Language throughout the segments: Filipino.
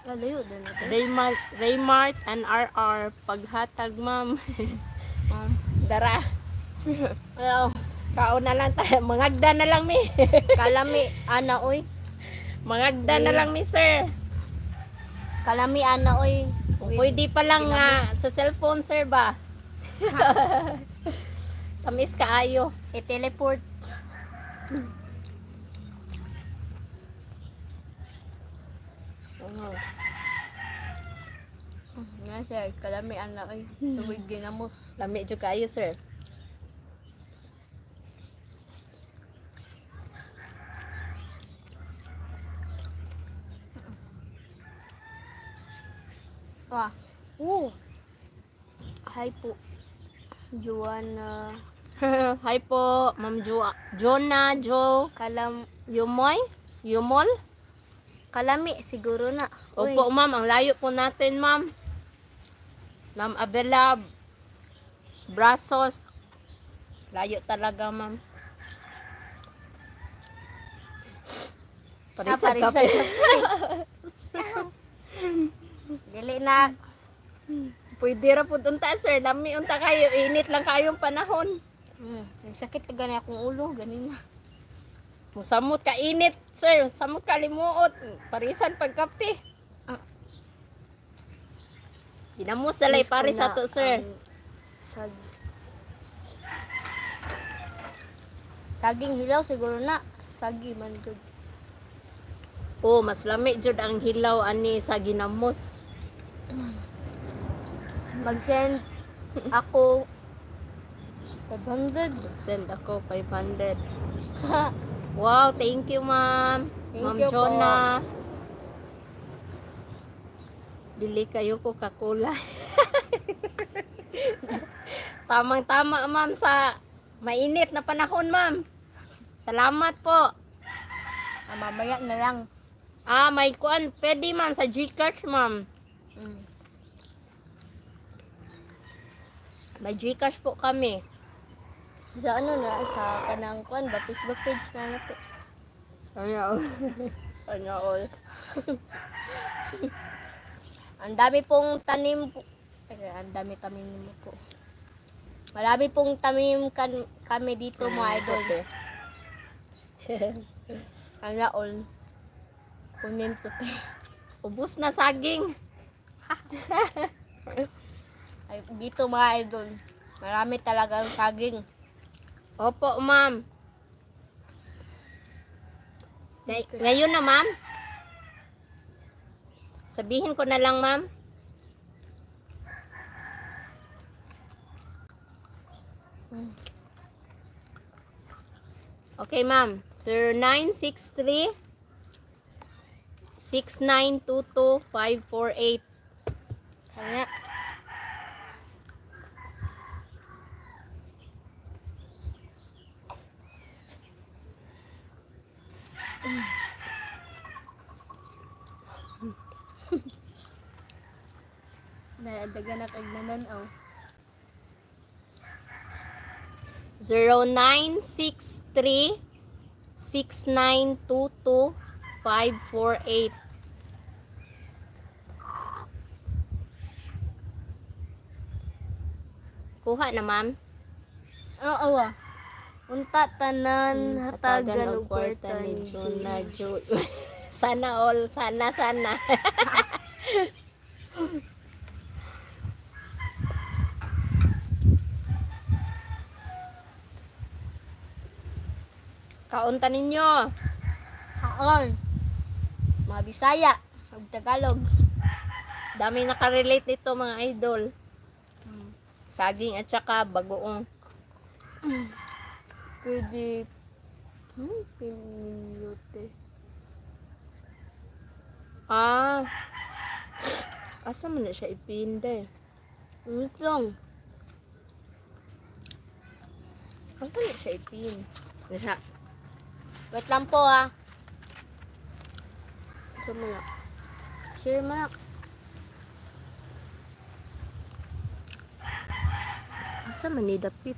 Kalayo din ito. Raymart and RR paghatag ma'am. Dara. Ayaw. Kaon na lang tayo. Mangagda na lang mi. Kalami ana oy. Mangagda na lang mi sir. Kalami ana oy. Pwede pa lang nga sa cellphone sir ba? Tamis kaayo. I-teleport. Nga sir, kalami ana oy. Tubig ginamos. Lami jud kaayo sir. Ah. Hi po. Joanna. Hi po, Ma'am Jonah, Jo, Yumoy, Yumol. Kalami siguro na. Uy. Opo ma'am, ang layo po natin ma'am. Ma'am Abela, Brasos. Layo talaga ma'am. Parisad kape. Dili na. Pwede ra po unta sir, lami unta kayo, init lang kayong panahon. Sakit ka gani akong ulo, ganina. Musamot ka init sir, samot ka limuot. Parisan pagkape. Ginamos dalay pare sa to sir. Saging hilaw siguro na. Sagi man jud. Oh, mas lami jud ang hilaw ani sa ginamos. Mag-send ako 500. Send ako 500. Wow, thank you ma'am. Ma'am you po. Jonah. Bili kayo Coca-Cola. Tamang-tama ma'am sa mainit na panahon ma'am. Salamat po. Mamaya na lang. May kuan. Pwede ma'am sa GCash ma'am. May GCash po kami. Sa ano na, sa kanang kuan ba, Facebook page na nato. Ano all. Ang dami pong tanim po. Ang dami tanim mo po. Marami pong tanim kami dito mga idol. Ano all. Kunin ko te. Ubus na saging. Ay, dito mga idol. Marami talagang saging. Opo ma'am. Ngayon na ma'am. Sabihin ko na lang ma'am. Okay ma'am. 0963 6922 548. Kaya. Daga na kagnanan aw. 0963 6922 548. Kuha na ma'am. Oo ah. Unta tanan hatagan og kwarta ni Jonah. Sana all, sana. Kaunta ninyo. Haon. Mga Bisaya, ug Tagalog. Dami nakarelate nito mga idol. Saging at saka bagoong. Pwede. Pinyote. Asa mo na siya ipinde? Lang. Asa na siya ipin? Nasa. Wait lang po ah. Ito mga. Share mga. Asa man ni dapit?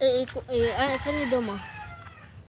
Ano ito mo?